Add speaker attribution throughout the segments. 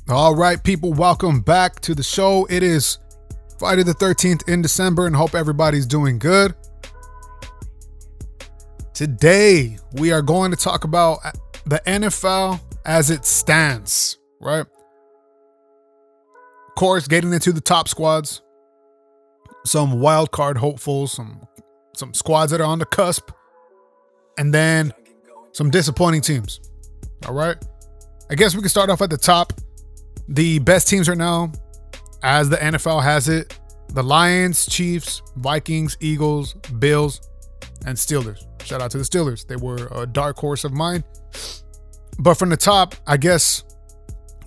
Speaker 1: All right, people, welcome back to the show. It is Friday the 13th in December, and hope everybody's doing good. Today, we are going to talk about the NFL as it stands, right? Of course, getting into the top squads, some wild card hopefuls, some squads that are on the cusp, and then some disappointing teams. All right. I guess we can start off at the top. The best teams right now, as the NFL has it, the Lions, Chiefs, Vikings, Eagles, Bills, and Steelers. Shout out to the Steelers. They were a dark horse of mine. But from the top, I guess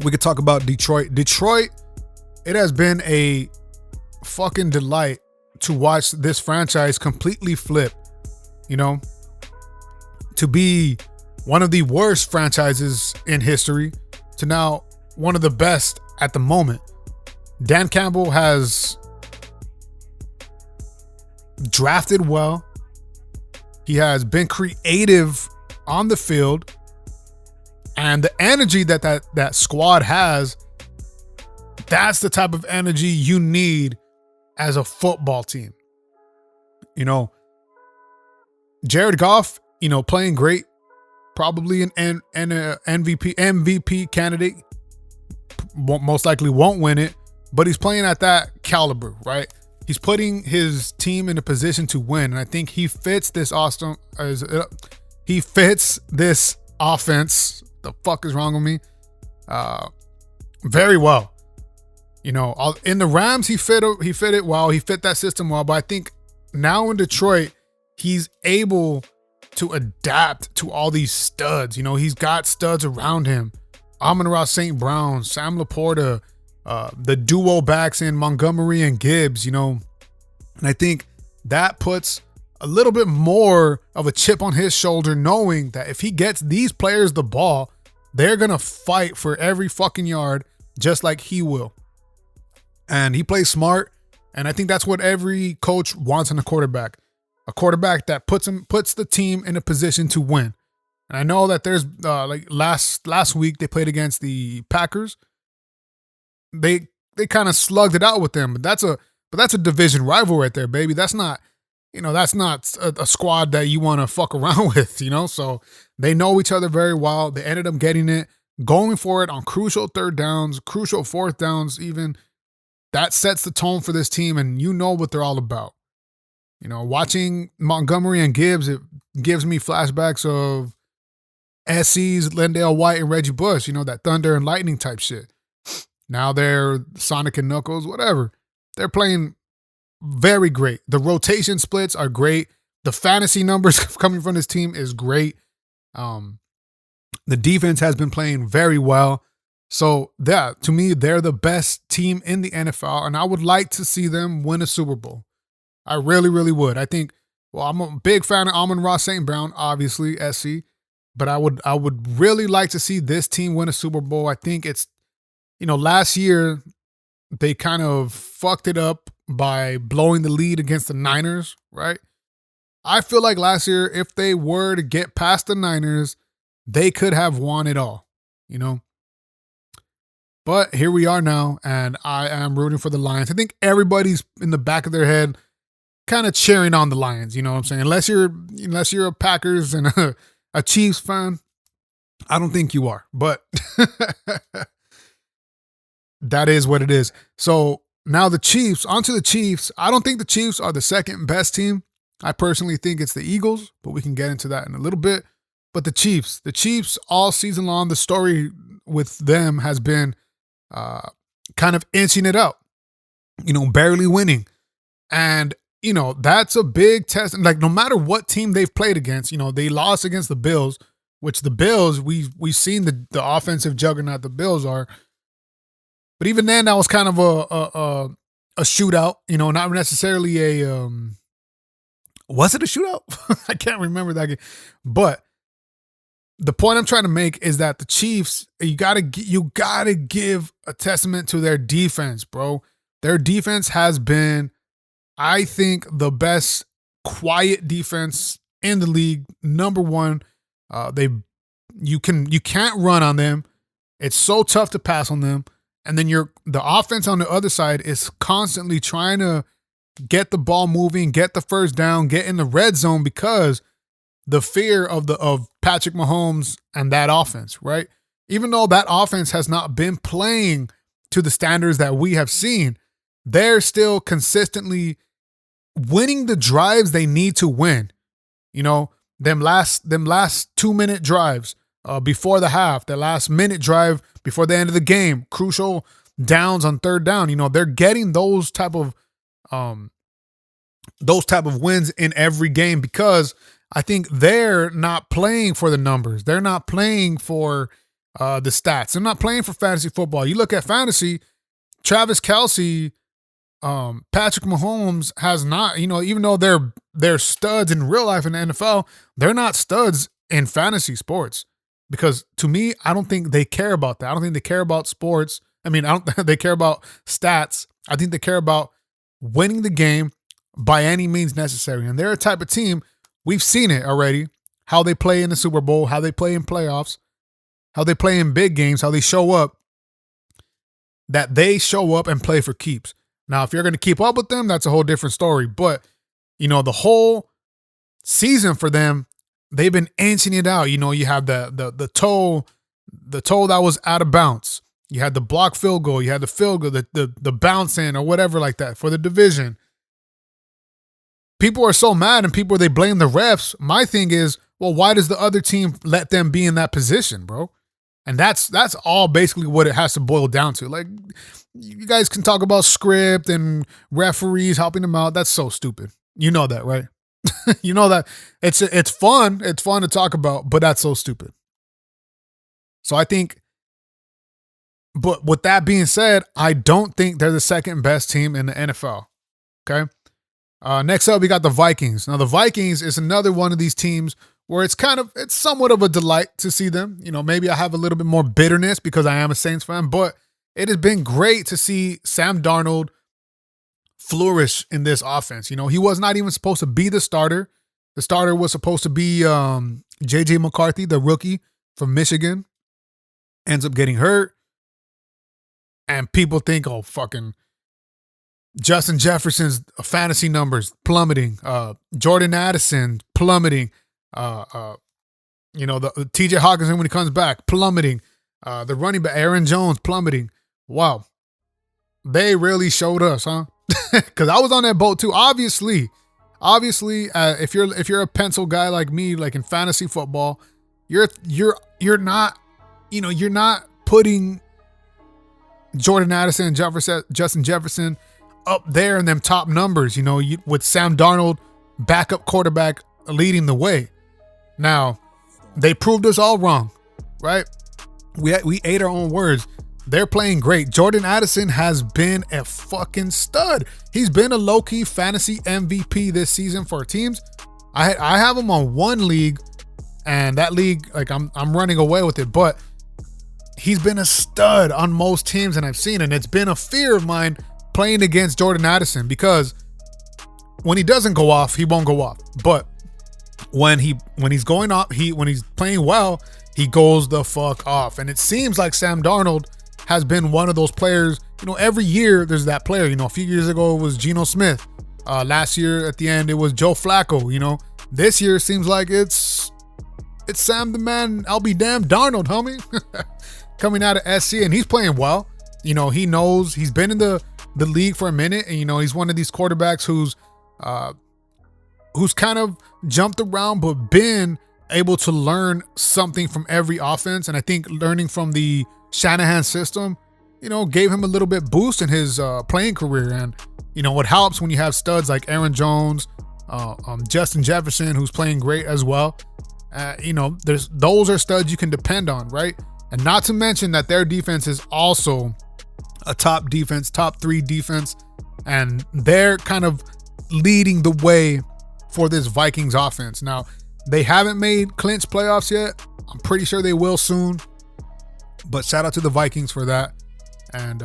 Speaker 1: we could talk about Detroit. Detroit, it has been a fucking delight to watch this franchise completely flip, you know, to be one of the worst franchises in history to now one of the best at the moment. Dan Campbell has drafted well. He has been creative on the field. And the energy that squad has, that's the type of energy you need as a football team. You know, Jared Goff, playing great, probably an MVP candidate. Most likely won't win it, but he's playing at that caliber, right? He's putting his team in a position to win, and I think he fits this he fits this offense. The fuck is wrong with me? Very well. In the Rams, he fit it well. He fit that system well, but I think now in Detroit, he's able to adapt to all these studs. He's got studs around him. Amon-Ra St. Brown, Sam Laporta, the duo backs in Montgomery and Gibbs, and I think that puts a little bit more of a chip on his shoulder, knowing that if he gets these players the ball, they're going to fight for every fucking yard just like he will. And he plays smart, and I think that's what every coach wants in a quarterback that puts the team in a position to win. And I know that there's last week they played against the Packers. They kind of slugged it out with them, but that's a division rival right there, baby. That's not a squad that you want to fuck around with, So they know each other very well. They ended up getting it, going for it on crucial third downs, crucial fourth downs, even. That sets the tone for this team, and you know what they're all about. Watching Montgomery and Gibbs, it gives me flashbacks of SC's LenDale White and Reggie Bush, that thunder and lightning type shit. Now they're Sonic and Knuckles, whatever. They're playing very great. The rotation splits are great. The fantasy numbers coming from this team is great. The defense has been playing very well. So that, to me, they're the best team in the NFL, and I would like to see them win a Super Bowl. I really, really would. I think, I'm a big fan of Amon-Ra St. Brown, obviously, SC. But I would really like to see this team win a Super Bowl. I think it's, last year they kind of fucked it up by blowing the lead against the Niners, right? I feel like last year, if they were to get past the Niners, they could have won it all, But here we are now, and I am rooting for the Lions. I think everybody's in the back of their head kind of cheering on the Lions, you know what I'm saying? Unless you're a Packers and a Chiefs fan, I don't think you are, but that is what it is. So now onto the Chiefs. I don't think the Chiefs are the second best team. I personally think it's the Eagles, but we can get into that in a little bit. But the Chiefs all season long, the story with them has been kind of inching it up, barely winning. And that's a big test. And no matter what team they've played against, they lost against the Bills, which the Bills, we've seen the offensive juggernaut the Bills are. But even then, that was kind of a shootout, not necessarily was it a shootout? I can't remember that game. But the point I'm trying to make is that the Chiefs, you gotta give a testament to their defense, bro. Their defense has been, I think, the best quiet defense in the league. Number one, you can't run on them. It's so tough to pass on them. And then the offense on the other side is constantly trying to get the ball moving, get the first down, get in the red zone because the fear of Patrick Mahomes and that offense, right? Even though that offense has not been playing to the standards that we have seen, they're still consistently winning the drives they need to win. You know, them last 2-minute drives before the half, the last minute drive before the end of the game, crucial downs on third down. You know, they're getting those type of wins in every game because I think they're not playing for the numbers. They're not playing for the stats. They're not playing for fantasy football. You look at fantasy, Travis Kelce, Patrick Mahomes has not, you know, even though they're studs in real life in the NFL, they're not studs in fantasy sports. Because to me, I don't think they care about that. I don't think they care about sports. I mean, I don't they care about stats. I think they care about winning the game by any means necessary. And they're a type of team, we've seen it already, how they play in the Super Bowl, how they play in playoffs, how they play in big games, how they show up, that they show up and play for keeps. Now, if you're going to keep up with them, that's a whole different story. But, you know, the whole season for them, they've been inching it out. You know, you have the toe that was out of bounds. You had the block field goal. You had the field goal, the bounce in or whatever like that for the division. People are so mad and they blame the refs. My thing is, well, why does the other team let them be in that position, bro? And that's all basically what it has to boil down to. Like, you guys can talk about script and referees helping them out. That's so stupid. You know that, right? You know that it's fun. It's fun to talk about, but that's so stupid. So I think, but with that being said, I don't think they're the second best team in the NFL. Okay. Next up, we got the Vikings. Now, the Vikings is another one of these teams where it's somewhat of a delight to see them. You know, maybe I have a little bit more bitterness because I am a Saints fan, but it has been great to see Sam Darnold flourish in this offense. You know, he was not even supposed to be the starter. The starter was supposed to be J.J. McCarthy, the rookie from Michigan. Ends up getting hurt. And people think, oh, fucking Justin Jefferson's fantasy numbers plummeting. Jordan Addison plummeting. You know, the T.J. Hawkinson when he comes back plummeting. The running back Aaron Jones plummeting. Wow, they really showed us, huh? Because I was on that boat too. Obviously, if you're a pencil guy like me, like in fantasy football, you're not, you know, you're not putting Jordan Addison and Justin Jefferson up there in them top numbers, you know, with Sam Darnold, backup quarterback, leading the way. Now, they proved us all wrong, right? We ate our own words. They're playing great. Jordan Addison has been a fucking stud. He's been a low-key fantasy MVP this season for teams. I have him on one league, and that league, like I'm running away with it, but he's been a stud on most teams, and I've seen it. And it's been a fear of mine playing against Jordan Addison because when he doesn't go off, he won't go off. But when he's going off, when he's playing well, he goes the fuck off. And it seems like Sam Darnold has been one of those players. You know, every year there's that player. You know, a few years ago it was Geno Smith. Last year at the end it was Joe Flacco. You know, this year it seems like it's Sam the man. I'll be damned, Darnold, homie, coming out of SC, and he's playing well. You know, he knows he's been in the league for a minute, and you know he's one of these quarterbacks who's kind of jumped around but been able to learn something from every offense. And I think learning from the Shanahan system, you know, gave him a little bit boost in his playing career. And, you know, what helps when you have studs like Aaron Jones, Justin Jefferson, who's playing great as well. You know, those are studs you can depend on, right? And not to mention that their defense is also a top defense, top 3 defense. And they're kind of leading the way for this Vikings offense. Now, they haven't made clinch playoffs yet. I'm pretty sure they will soon. But shout out to the Vikings for that. And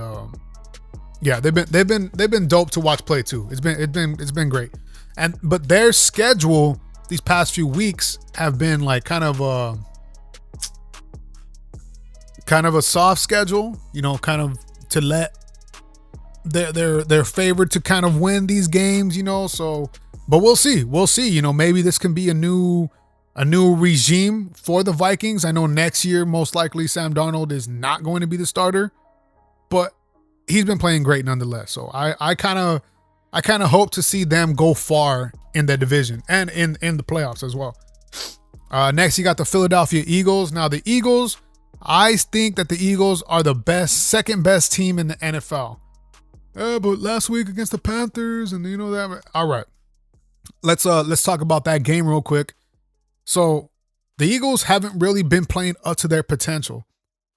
Speaker 1: yeah, they've been dope to watch play too. It's been great. But their schedule these past few weeks have been like kind of kind of a soft schedule, you know, kind of to let they're favored to kind of win these games, you know. So, but we'll see. We'll see. You know, maybe this can be a new regime for the Vikings. I know next year, most likely, Sam Darnold is not going to be the starter, but he's been playing great nonetheless. So I kind of hope to see them go far in the division and in the playoffs as well. Next, you got the Philadelphia Eagles. Now, the Eagles, I think that the Eagles are the second best team in the NFL. But last week against the Panthers, and you know that. All right, let's talk about that game real quick. So the Eagles haven't really been playing up to their potential,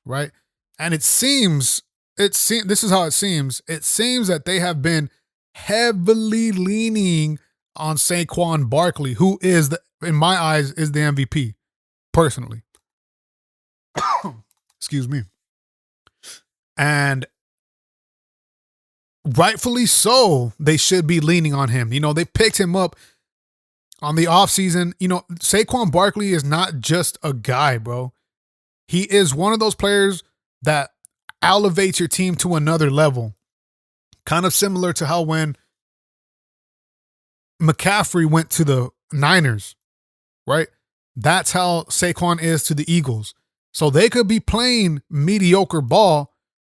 Speaker 1: right? And it seems this is how it seems. It seems that they have been heavily leaning on Saquon Barkley, who is in my eyes is the MVP personally. Excuse me. And rightfully so, they should be leaning on him. You know, they picked him up on the offseason. You know, Saquon Barkley is not just a guy, bro. He is one of those players that elevates your team to another level. Kind of similar to how when McCaffrey went to the Niners, right? That's how Saquon is to the Eagles. So they could be playing mediocre ball,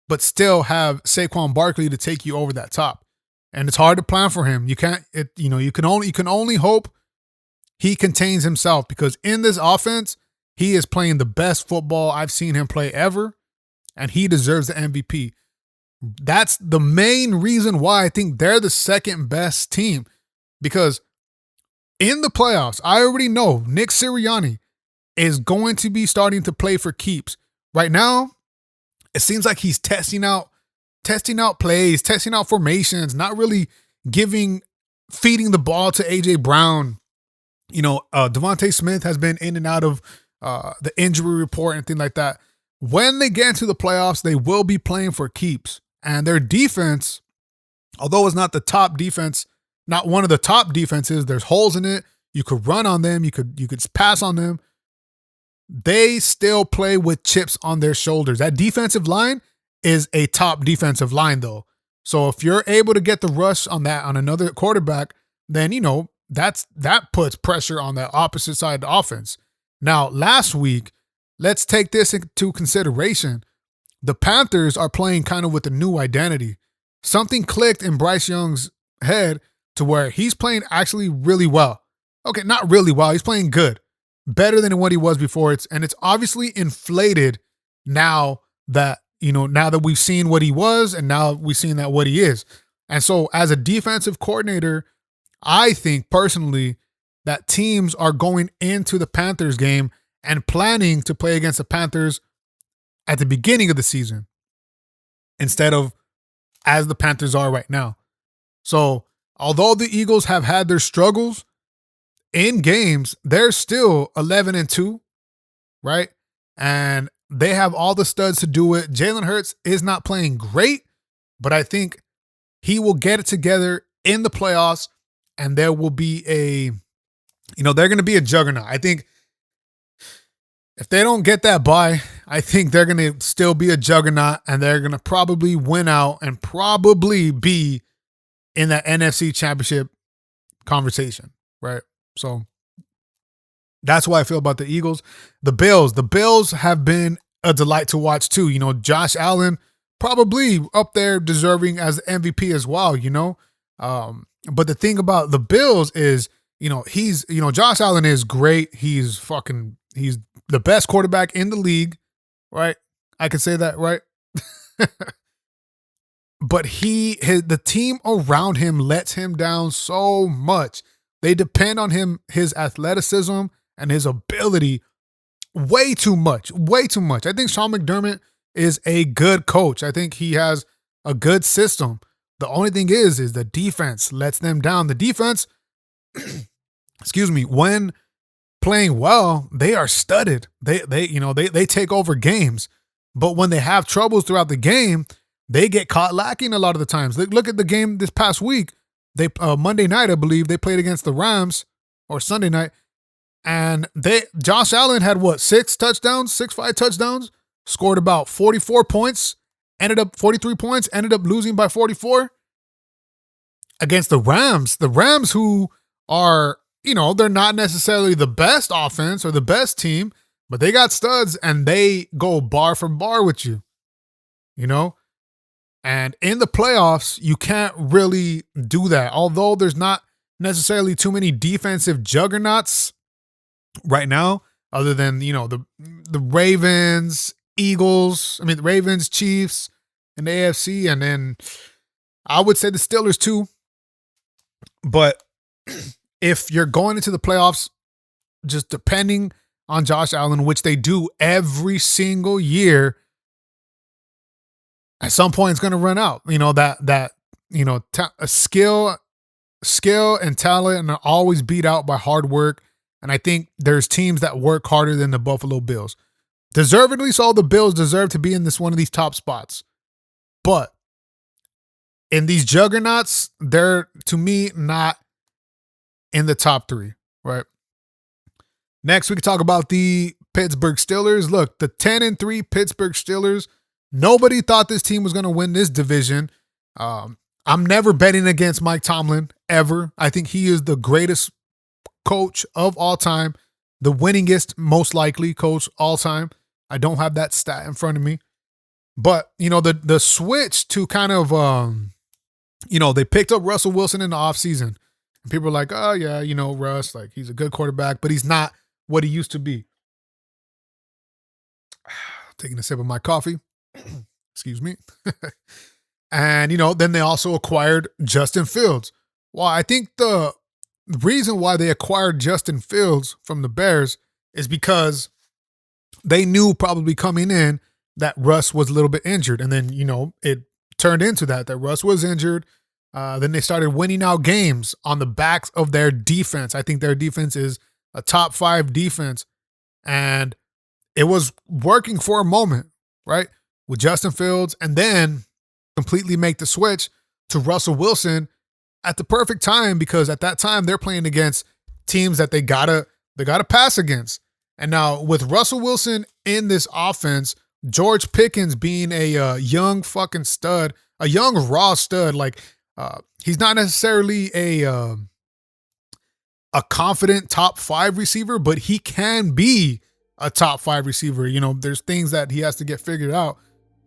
Speaker 1: but still have Saquon Barkley to take you over that top. And it's hard to plan for him. You can only hope he contains himself, because in this offense, he is playing the best football I've seen him play ever, and he deserves the MVP. That's the main reason why I think they're the second best team, because in the playoffs, I already know Nick Sirianni is going to be starting to play for keeps. Right now, it seems like he's testing out plays, testing out formations, not really feeding the ball to AJ Brown. You know, Devontae Smith has been in and out of the injury report and things like that. When they get into the playoffs, they will be playing for keeps. And their defense, although it's not the top defense, not one of the top defenses, there's holes in it. You could run on them. You could pass on them. They still play with chips on their shoulders. That defensive line is a top defensive line, though. So if you're able to get the rush on another quarterback, then, you know, that puts pressure on the opposite side of the offense. Now, last week, let's take this into consideration. The Panthers are playing kind of with a new identity. Something clicked in Bryce Young's head to where he's playing actually really well. Okay, not really well. He's playing good. Better than what he was before. It's obviously inflated now that we've seen what he was, and now we've seen that what he is. And so as a defensive coordinator, I think personally that teams are going into the Panthers game and planning to play against the Panthers at the beginning of the season instead of as the Panthers are right now. So although the Eagles have had their struggles in games, they're still 11-2, right? And they have all the studs to do it. Jalen Hurts is not playing great, but I think he will get it together in the playoffs, and there will be they're going to be a juggernaut. I think if they don't get that bye, I think they're going to still be a juggernaut, and they're going to probably win out and probably be in that NFC Championship conversation, right? So that's why I feel about the Eagles. The Bills have been a delight to watch too. You know, Josh Allen probably up there deserving as MVP as well, you know. But the thing about the Bills is, Josh Allen is great. He's the best quarterback in the league, right? I can say that, right? But the team around him lets him down so much. They depend on his athleticism and his ability way too much. I think Sean McDermott is a good coach. I think he has a good system. The only thing is the defense lets them down. The defense, when playing well, they are studded. They take over games. But when they have troubles throughout the game, they get caught lacking a lot of the times. Look at the game this past week. Monday night, I believe, they played against the Rams, or Sunday night, and Josh Allen had 5 touchdowns. scored about 44 points, ended up 43 points, ended up losing by 44 against the Rams. The Rams, who are, they're not necessarily the best offense or the best team, but they got studs and they go bar for bar with you, And in the playoffs, you can't really do that. Although there's not necessarily too many defensive juggernauts right now, other than, the Ravens, Eagles, the Ravens, Chiefs, and the AFC, and then I would say the Steelers too. But if you're going into the playoffs, just depending on Josh Allen, which they do every single year, at some point it's going to run out. Skill and talent are always beat out by hard work. And I think there's teams that work harder than the Buffalo Bills. Deservedly so, the Bills deserve to be in one of these top spots. But in these juggernauts, they're, to me, not in the top 3, right? Next, we can talk about the Pittsburgh Steelers. Look, the 10-3 Pittsburgh Steelers, nobody thought this team was going to win this division. I'm never betting against Mike Tomlin, ever. I think he is the greatest coach of all time, the winningest, most likely coach all time. I don't have that stat in front of me. But, the switch to kind of, they picked up Russell Wilson in the offseason. And people are like, oh, yeah, Russ, like, he's a good quarterback, but he's not what he used to be. Taking a sip of my coffee. Excuse me. And, then they also acquired Justin Fields. Well, I think the reason why they acquired Justin Fields from the Bears is because they knew probably coming in that Russ was a little bit injured. And then, it turned into that Russ was injured. Then they started winning out games on the backs of their defense. I think their defense is a top 5 defense. And it was working for a moment, right? With Justin Fields, and then completely make the switch to Russell Wilson at the perfect time, because at that time they're playing against teams that they gotta pass against. And now with Russell Wilson in this offense, George Pickens being a young fucking stud, a young raw stud, like he's not necessarily a confident top 5 receiver, but he can be a top 5 receiver. There's things that he has to get figured out.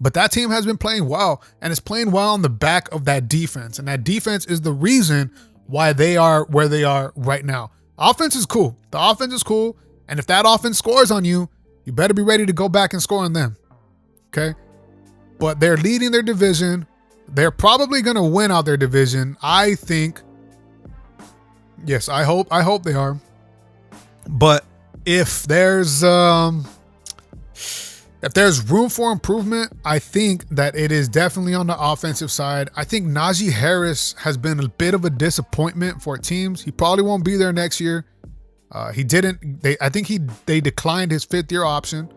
Speaker 1: But that team has been playing well, and it's playing well on the back of that defense. And that defense is the reason why they are where they are right now. Offense is cool. The offense is cool. And if that offense scores on you, you better be ready to go back and score on them. Okay? But they're leading their division. They're probably going to win out their division. I think. Yes, I hope they are. But if there's room for improvement, I think that it is definitely on the offensive side. I think Najee Harris has been a bit of a disappointment for teams. He probably won't be there next year. I think they declined his 5th-year option.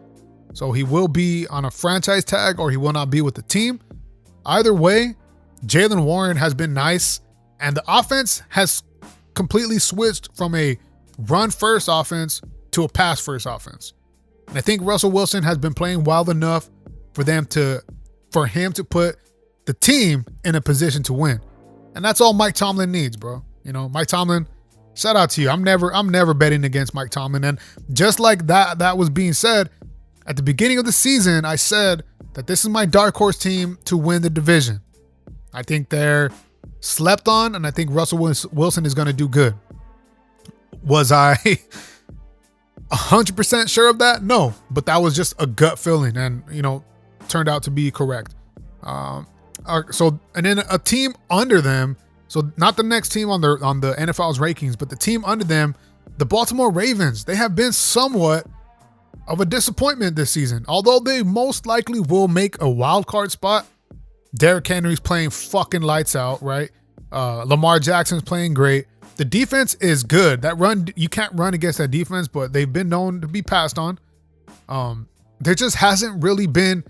Speaker 1: So he will be on a franchise tag or he will not be with the team. Either way, Jaylen Warren has been nice, and the offense has completely switched from a run-first offense to a pass-first offense. And I think Russell Wilson has been playing well enough for him to put the team in a position to win. And that's all Mike Tomlin needs, bro. Mike Tomlin, shout out to you. I'm never betting against Mike Tomlin. And just like that was being said, at the beginning of the season, I said that this is my dark horse team to win the division. I think they're slept on, and I think Russell Wilson is going to do good. Was I 100% sure of that? No, but that was just a gut feeling, and turned out to be correct. And then a team under them, so not the next team on the NFL's rankings, but the team under them, the Baltimore Ravens. They have been somewhat of a disappointment this season, although they most likely will make a wild card spot. Derrick Henry's playing fucking lights out, right? Lamar Jackson's playing great. The defense is good. That run, you can't run against that defense, but they've been known to be passed on. There just hasn't really been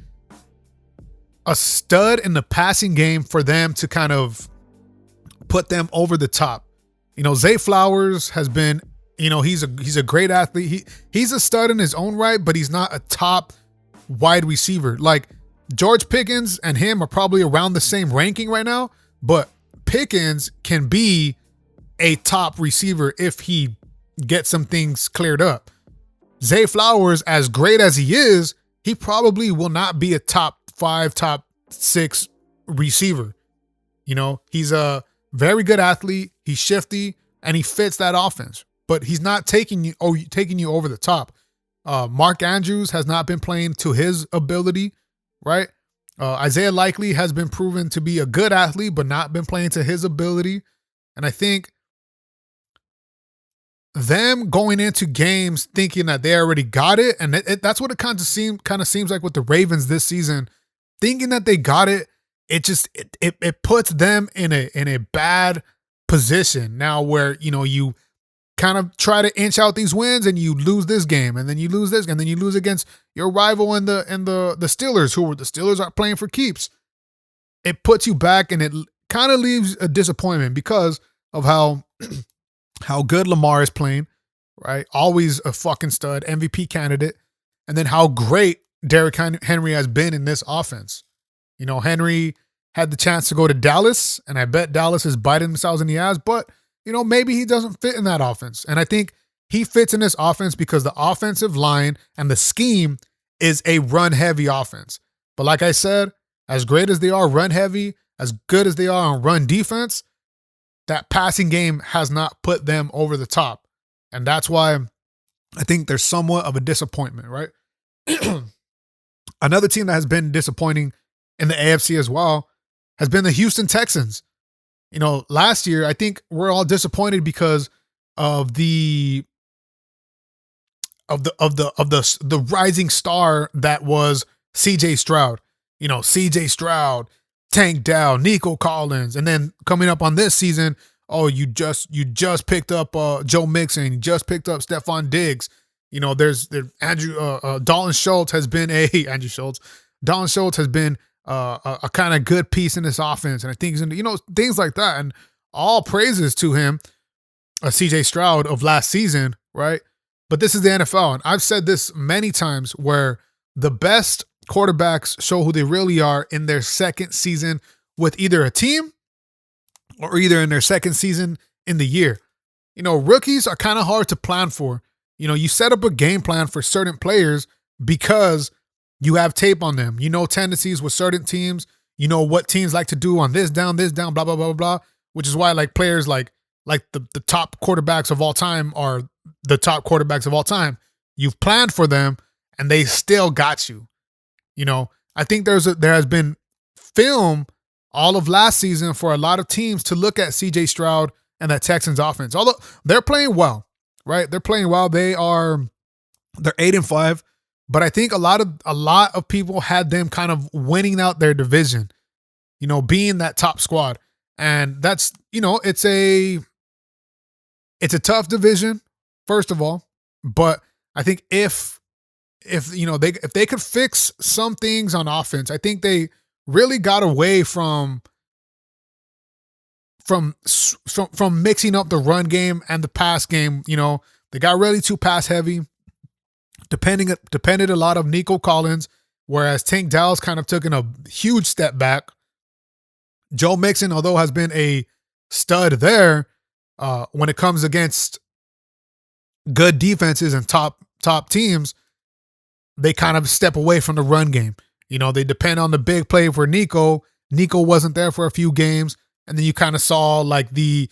Speaker 1: a stud in the passing game for them to kind of put them over the top. Zay Flowers has been, he's a great athlete. He's a stud in his own right, but he's not a top wide receiver. Like George Pickens and him are probably around the same ranking right now, but Pickens can be a top receiver if he gets some things cleared up. Zay Flowers, as great as he is, he probably will not be a top 5, top 6 receiver. You know, he's a very good athlete. He's shifty and he fits that offense, but he's not taking you over the top. Mark Andrews has not been playing to his ability, right? Isaiah Likely has been proven to be a good athlete, but not been playing to his ability. And I think them going into games thinking that they already got it, and that's what it kind of seems like with the Ravens this season, thinking that they got it. It puts them in a bad position now, where you kind of try to inch out these wins and you lose this game, and then you lose this, and then you lose against your rival and the Steelers, who the Steelers are playing for keeps. It puts you back, and it kind of leaves a disappointment because of how good Lamar is playing, right? Always a fucking stud, MVP candidate. And then how great Derrick Henry has been in this offense. You know, Henry had the chance to go to Dallas, and I bet Dallas is biting themselves in the ass, but, maybe he doesn't fit in that offense. And I think he fits in this offense because the offensive line and the scheme is a run-heavy offense. But like I said, as great as they are run-heavy, as good as they are on run defense, that passing game has not put them over the top. And that's why I think there's somewhat of a disappointment, right? Another team that has been disappointing in the AFC as well has been the Houston Texans. Last year, I think we're all disappointed because of the rising star that was CJ Stroud. CJ Stroud, Tank Dell, Nico Collins, and then coming up on this season, you just picked up Joe Mixon, you just picked up Stephon Diggs. There's Dalton Schultz has been Andrew Schultz. Dalton Schultz has been a kind of good piece in this offense, and I think he's in things like that. And all praises to him, CJ Stroud of last season, right? But this is the NFL, and I've said this many times where the best quarterbacks show who they really are in their second season with either a team or either in their second season in the year. Rookies are kind of hard to plan for. You set up a game plan for certain players because you have tape on them. Tendencies with certain teams. What teams like to do on this down, blah, blah, blah, blah, blah. Which is why players like the top quarterbacks of all time are the top quarterbacks of all time. You've planned for them and they still got you. I think there has been film all of last season for a lot of teams to look at CJ Stroud and that Texans offense. Although they're playing well, right? They're playing well. They're 8-5, but I think a lot of people had them kind of winning out their division, being that top squad. And that's, it's a tough division, first of all, but I think if they could fix some things on offense, I think they really got away from mixing up the run game and the pass game. They got really too pass heavy, depended a lot of Nico Collins, whereas Tank Dell's kind of taken a huge step back. Joe Mixon, although has been a stud there, when it comes against good defenses and top teams, they kind of step away from the run game. They depend on the big play for Nico. Nico wasn't there for a few games, and then you kind of saw the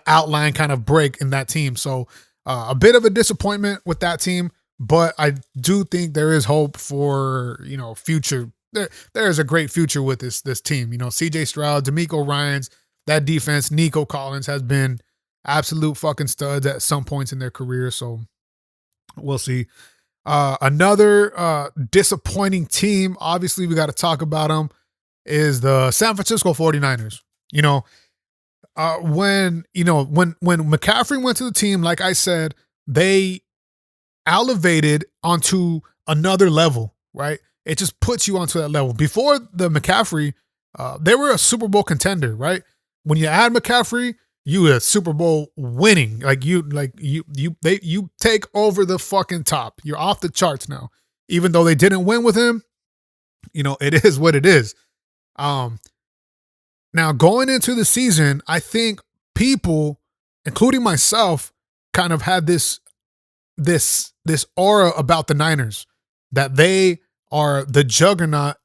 Speaker 1: outline kind of break in that team. So a bit of a disappointment with that team, but I do think there is hope for future. There is a great future with this team. CJ Stroud, DeMeco Ryans, that defense, Nico Collins has been absolute fucking studs at some points in their career. So we'll see. Another disappointing team, obviously we got to talk about them, is the San Francisco 49ers. When McCaffrey went to the team, like I said, they elevated onto another level, right? It just puts you onto that level. Before the McCaffrey, they were a Super Bowl contender, right? When you add McCaffrey, you a Super Bowl winning. You take over the fucking top. You're off the charts now. even though they didn't win with him, it is what it is. Now going into the season, I think people, including myself, kind of had this aura about the Niners that they are the juggernaut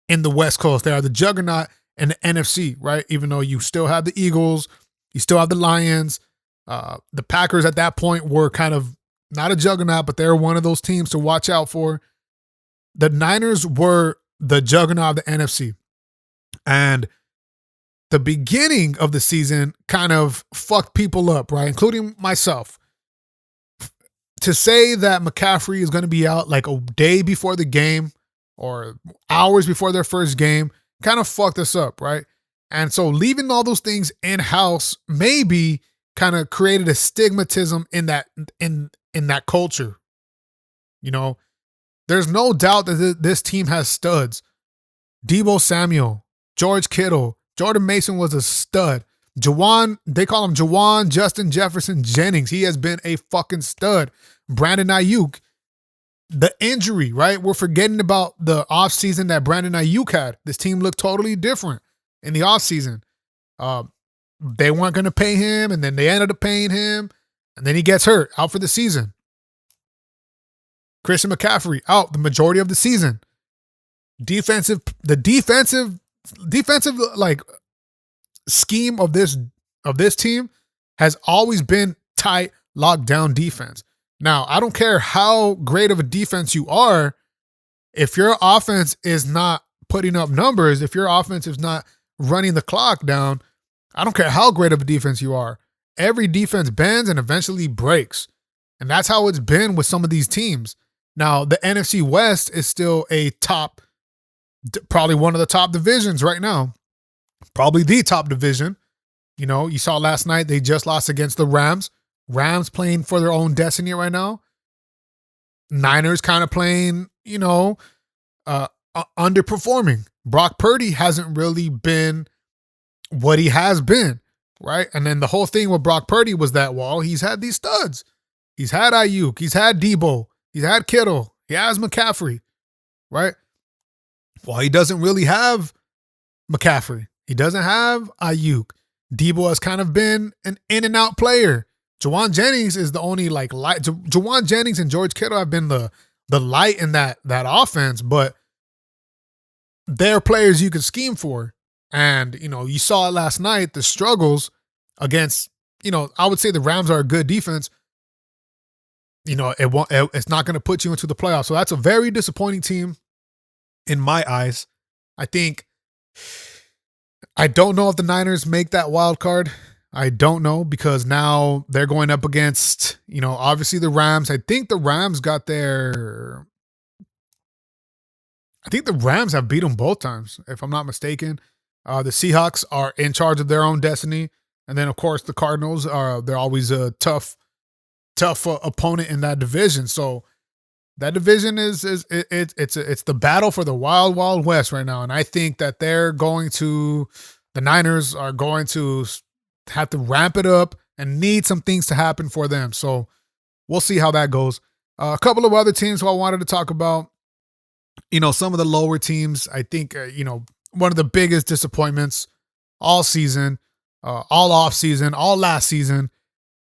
Speaker 1: in the West Coast. They are the juggernaut in the NFC, right? Even though you still have the Eagles, you still have the Lions. The Packers at that point were kind of not a juggernaut, but they're one of those teams to watch out for. The Niners were the juggernaut of the NFC. And the beginning of the season kind of fucked people up, right? Including myself. To say that McCaffrey is going to be out like a day before the game or hours before their first game kind of fucked us up, right? And so leaving all those things in-house maybe kind of created a stigmatism in that culture. There's no doubt that this team has studs. Deebo Samuel, George Kittle, Jordan Mason was a stud. Jawan, they call him Jawan Justin Jefferson Jennings. He has been a fucking stud. Brandon Ayuk, the injury, right? We're forgetting about the offseason that Brandon Ayuk had. This team looked totally different in the offseason. They weren't going to pay him, and then they ended up paying him, and then he gets hurt, out for the season. Christian McCaffrey, out the majority of the season. The defensive like scheme of this team has always been tight, locked down defense. Now, I don't care how great of a defense you are, if your offense is not putting up numbers, if your offense is not running the clock down, I don't care how great of a defense you are. Every defense bends and eventually breaks. And that's how it's been with some of these teams. Now, the NFC West is still probably one of the top divisions right now. Probably the top division. You saw last night they just lost against the Rams. Rams playing for their own destiny right now. Niners kind of playing, underperforming. Brock Purdy hasn't really been what he has been, right? And then the whole thing with Brock Purdy was that, he's had these studs. He's had Ayuk. He's had Deebo. He's had Kittle. He has McCaffrey, right? Well, he doesn't really have McCaffrey. He doesn't have Ayuk. Deebo has kind of been an in and out player. Jawan Jennings is the only light. Jawan Jennings and George Kittle have been the light in that offense, but they're players you could scheme for. And, you saw it last night, the struggles against, I would say the Rams are a good defense. It's not going to put you into the playoffs. So that's a very disappointing team in my eyes. I don't know if the Niners make that wild card. I don't know, because now they're going up against, obviously the Rams. I think the Rams have beat them both times, if I'm not mistaken. The Seahawks are in charge of their own destiny. And then, of course, the Cardinals they're always a tough opponent in that division. So that division it's the battle for the wild, wild west right now. And I think that the Niners are going to have to ramp it up and need some things to happen for them. So we'll see how that goes. A couple of other teams who I wanted to talk about, some of the lower teams. I think, one of the biggest disappointments all season, all off season, all last season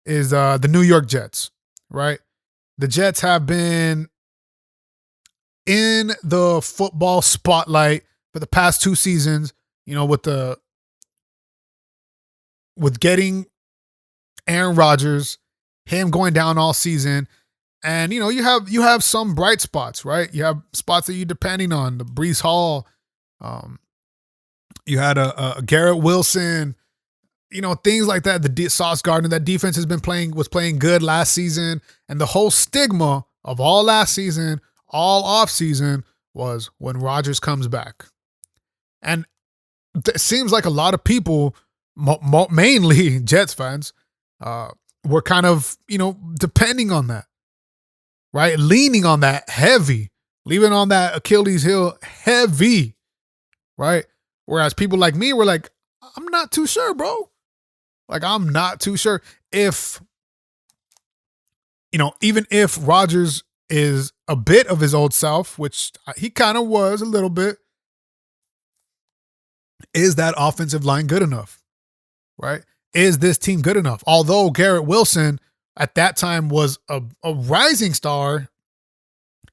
Speaker 1: is the New York Jets, right? The Jets have been in the football spotlight for the past 2 seasons, with getting Aaron Rodgers, him going down all season. And, you have some bright spots, right? You have spots that you're depending on. The Breece Hall. You had a Garrett Wilson, things like that. The Sauce Gardner, that defense was playing good last season. And the whole stigma of all last season, all off season, was when Rodgers comes back. And it seems like a lot of people, mainly Jets fans, were kind of, depending on that, right? Leaning on that heavy, leaving on that Achilles heel heavy, right? Whereas people like me were like, I'm not too sure, bro. Like, I'm not too sure if, even if Rodgers is a bit of his old self, which he kind of was a little bit. Is that offensive line good enough? Right? Is this team good enough? Although Garrett Wilson at that time was a rising star,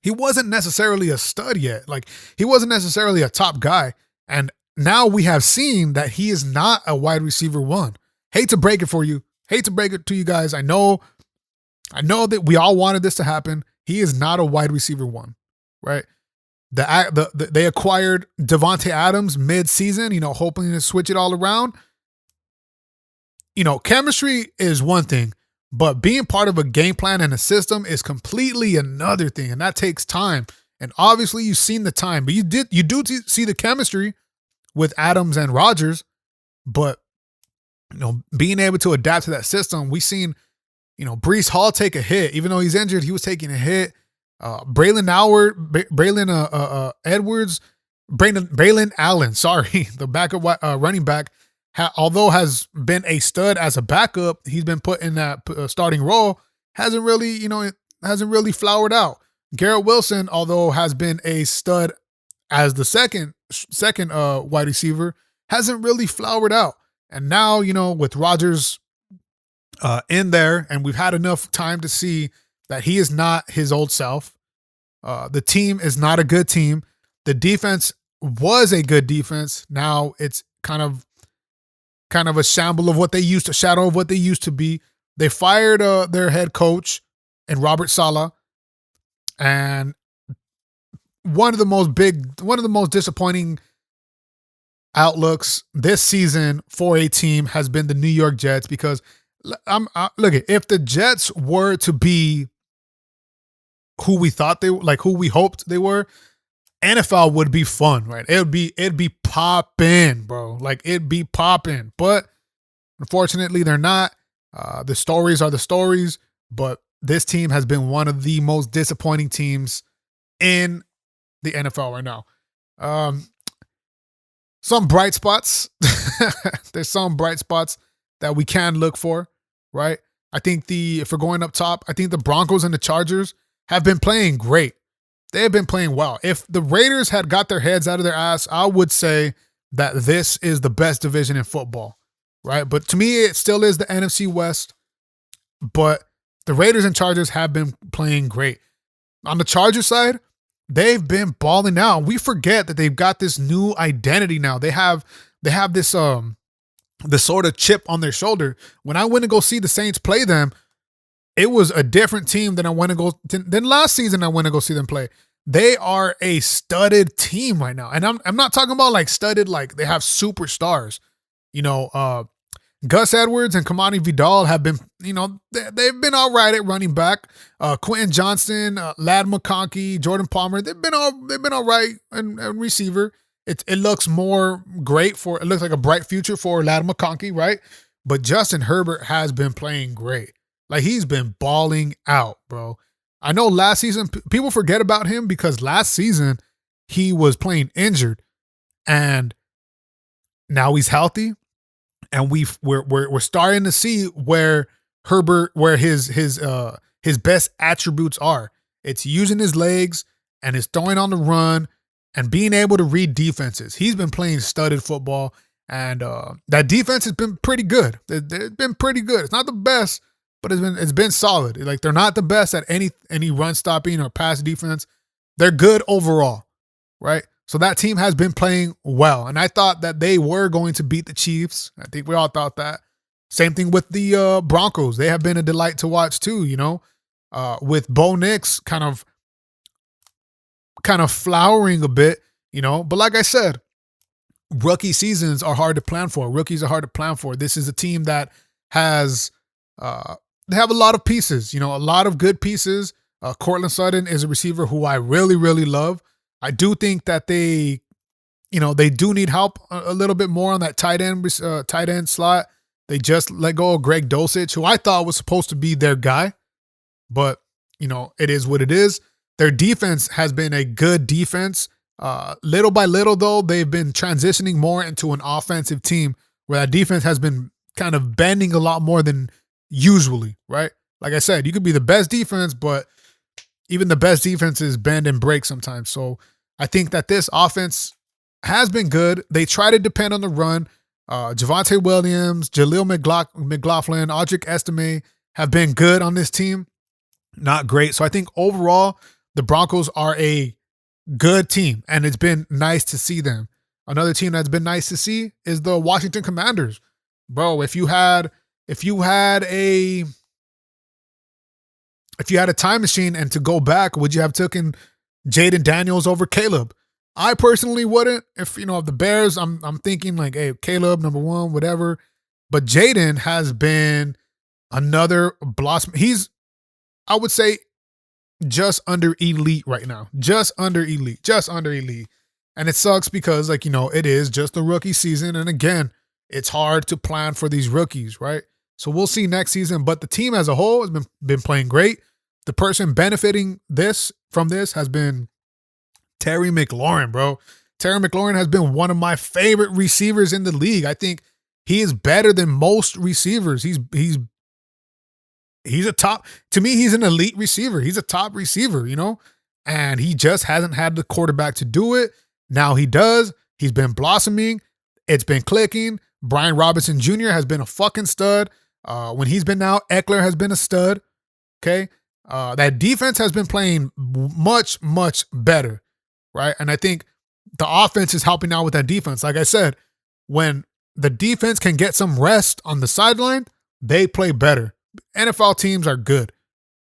Speaker 1: he wasn't necessarily a stud yet. Like, he wasn't necessarily a top guy. And now we have seen that he is not a wide receiver one. Hate to break it for you. Hate to break it to you guys. I know that we all wanted this to happen. He is not a wide receiver one, right? They acquired Devontae Adams mid-season, hoping to switch it all around. Chemistry is one thing, but being part of a game plan and a system is completely another thing, and that takes time. And obviously, you've seen the time, but you do see the chemistry with Adams and Rodgers. But being able to adapt to that system, we've seen Breece Hall take a hit, even though he's injured. He was taking a hit. Braylon Allen, sorry, the backup running back. Although has been a stud as a backup, he's been put in that starting role. Hasn't really flowered out. Garrett Wilson, although has been a stud as the second wide receiver, hasn't really flowered out. And now, with Rodgers in there, and we've had enough time to see that he is not his old self. The team is not a good team. The defense was a good defense. Now it's kind of a shadow of what they used to be. They fired their head coach and Robert Saleh, and one of the most disappointing outlooks this season for a team has been the New York Jets, because look, if the Jets were to be who we thought who we hoped they were, NFL would be fun, right? It'd be popping, bro. Like, it'd be popping. But unfortunately, they're not. The stories are the stories, but this team has been one of the most disappointing teams in the NFL right now. Some bright spots. There's some bright spots that we can look for, right? I think if we're going up top, I think the Broncos and the Chargers have been playing great. They have been playing well. If the Raiders had got their heads out of their ass, I would say that this is the best division in football, right? But to me, it still is the NFC West. But the Raiders and Chargers have been playing great. On the Chargers side, they've been balling out. We forget that they've got this new identity now. They have this the sort of chip on their shoulder. When I went to go see the Saints play them, it was a different team than last season. I went to go see them play. They are a studded team right now, and I'm not talking about like studded like they have superstars. Gus Edwards and Kamani Vidal have been, they've been all right at running back. Quentin Johnston, Ladd McConkey, Jordan Palmer, they've been all right and receiver. It looks it looks like a bright future for Ladd McConkey, right? But Justin Herbert has been playing great. Like, he's been balling out, bro. I know last season, people forget about him because last season he was playing injured, and now he's healthy, and we're starting to see where his best attributes are. It's using his legs and it's throwing on the run and being able to read defenses. He's been playing studded football, and that defense has been pretty good. They've been pretty good. It's not the best, but it's been solid. Like, they're not the best at any run stopping or pass defense. They're good overall, right? So that team has been playing well, and I thought that they were going to beat the Chiefs. I think we all thought that. Same thing with the Broncos. They have been a delight to watch too. With Bo Nix kind of flowering a bit. But like I said, rookie seasons are hard to plan for. Rookies are hard to plan for. This is a team that has. They have a lot of pieces, a lot of good pieces. Courtland Sutton is a receiver who I really, really love. I do think that they do need help a little bit more on that tight end slot. They just let go of Greg Dulcich, who I thought was supposed to be their guy, but it is what it is. Their defense has been a good defense. Little by little, though, they've been transitioning more into an offensive team where that defense has been kind of bending a lot more than usually, right? Like I said, you could be the best defense, but even the best defenses bend and break sometimes. So I think that this offense has been good. They try to depend on the run. Javonte Williams, Jaleel McLaughlin, Audric Estime have been good on this team. Not great. So I think overall, the Broncos are a good team, and it's been nice to see them. Another team that's been nice to see is the Washington Commanders. Bro, if you had a time machine and to go back, would you have taken Jaden Daniels over Caleb? I personally wouldn't. If the Bears, I'm thinking like, hey, Caleb number one, whatever. But Jaden has been another blossom. He's, I would say, just under elite right now. Just under elite. And it sucks because, like, it is just the rookie season. And again, it's hard to plan for these rookies, right? So we'll see next season. But the team as a whole has been playing great. The person benefiting from this has been Terry McLaurin, bro. Terry McLaurin has been one of my favorite receivers in the league. I think he is better than most receivers. He's a top, to me, he's an elite receiver. He's a top receiver, and he just hasn't had the quarterback to do it. Now he does. He's been blossoming. It's been clicking. Brian Robinson Jr. has been a fucking stud. When he's been out, Eckler has been a stud. Okay. That defense has been playing much, much better. Right. And I think the offense is helping out with that defense. Like I said, when the defense can get some rest on the sideline, they play better. NFL teams are good.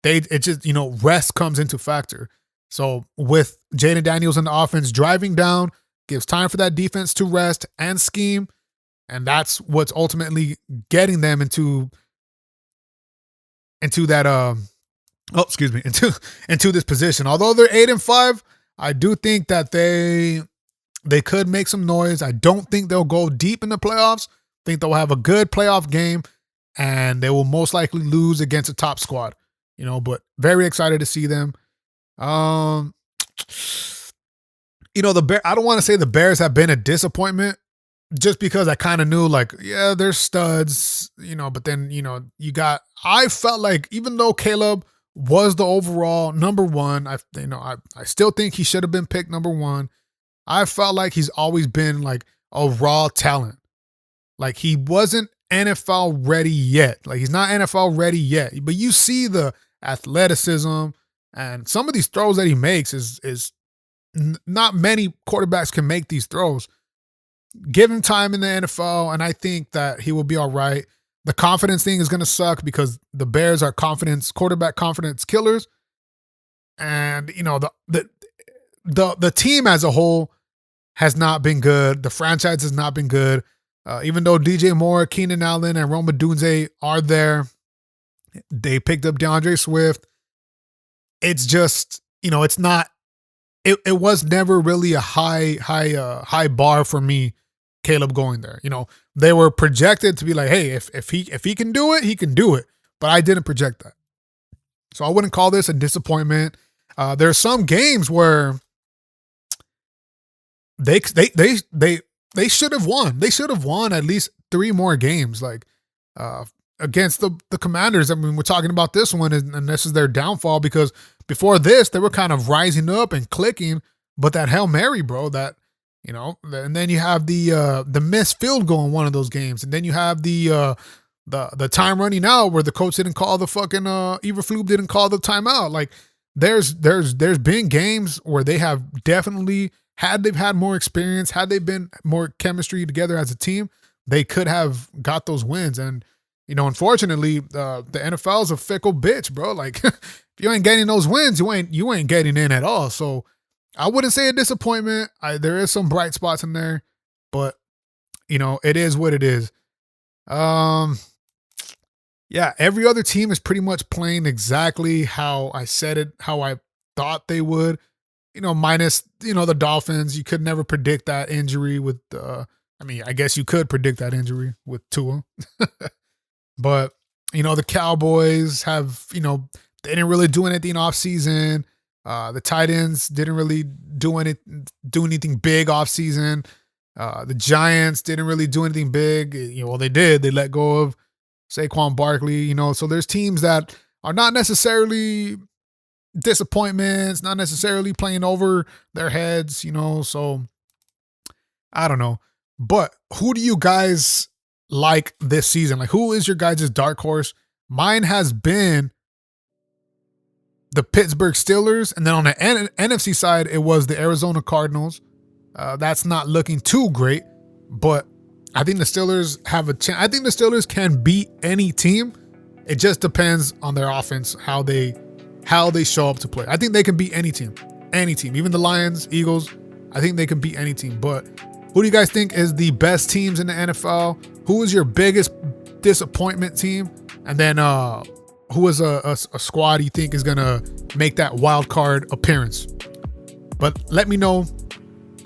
Speaker 1: It just, rest comes into factor. So with Jaden Daniels in the offense driving down, gives time for that defense to rest and scheme. And that's what's ultimately getting them into that, into this position. Although they're 8-5, I do think that they could make some noise. I don't think they'll go deep in the playoffs. I think they'll have a good playoff game, and they will most likely lose against a top squad. But very excited to see them. The Bears, I don't want to say the Bears have been a disappointment, just because I kind of knew, like, yeah, they're studs, but then, I felt like even though Caleb was the overall number one, I still think he should have been picked number one. I felt like he's always been like a raw talent. Like, he wasn't NFL ready yet. Like, he's not NFL ready yet, but you see the athleticism and some of these throws that he makes is not many quarterbacks can make these throws. Give him time in the NFL, and I think that he will be all right. The confidence thing is going to suck because the Bears are quarterback confidence killers. And, the team as a whole has not been good. The franchise has not been good. Even though DJ Moore, Keenan Allen, and Rome Odunze are there, they picked up DeAndre Swift. It's just, it's not, it was never really a high bar for me, Caleb going there. They were projected to be like, hey, if he can do it, he can do it. But I didn't project that. So I wouldn't call this a disappointment. There are some games where they should have won. They should have won at least 3 more games, like against the Commanders. I mean, we're talking about this one, and this is their downfall, because before this, they were kind of rising up and clicking. But that Hail Mary, bro, that, and then you have the missed field goal in one of those games, and then you have the time running out where the coach didn't call the fucking Eberflus didn't call the timeout. Like, there's been games where they have definitely, had they've had more experience, had they been more chemistry together as a team, they could have got those wins. And, unfortunately, the NFL is a fickle bitch, bro. Like, if you ain't getting those wins, you ain't getting in at all. So I wouldn't say a disappointment. There is some bright spots in there, but, it is what it is. Yeah, every other team is pretty much playing exactly how I said it, how I thought they would. Minus, the Dolphins. You could never predict that injury with, I guess you could predict that injury with Tua. But, the Cowboys have, they didn't really do anything off season. The tight ends didn't really do anything big off season. The Giants didn't really do anything big. Well, they did. They let go of Saquon Barkley, so there's teams that are not necessarily disappointments, not necessarily playing over their heads, you know. So I don't know. But who do you guys like this season? Like, who is your guys' dark horse? Mine has been the Pittsburgh Steelers. And then on the NFC side, it was the Arizona Cardinals. That's not looking too great, but I think the Steelers have a chance. I think the Steelers can beat any team. It just depends on their offense, how they show up to play. I think they can beat any team, even the Lions, Eagles. I think they can beat any team. But who do you guys think is the best teams in the NFL? Who is your biggest disappointment team? And then who is a squad you think is gonna make that wild card appearance? But let me know.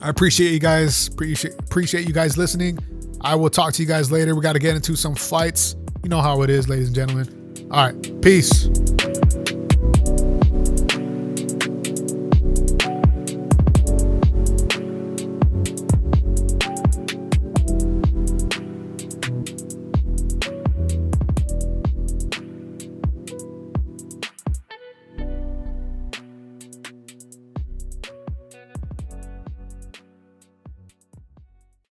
Speaker 1: I appreciate you guys. Appreciate you guys listening. I will talk to you guys later. We got to get into some fights. You know how it is, ladies and gentlemen. All right. Peace.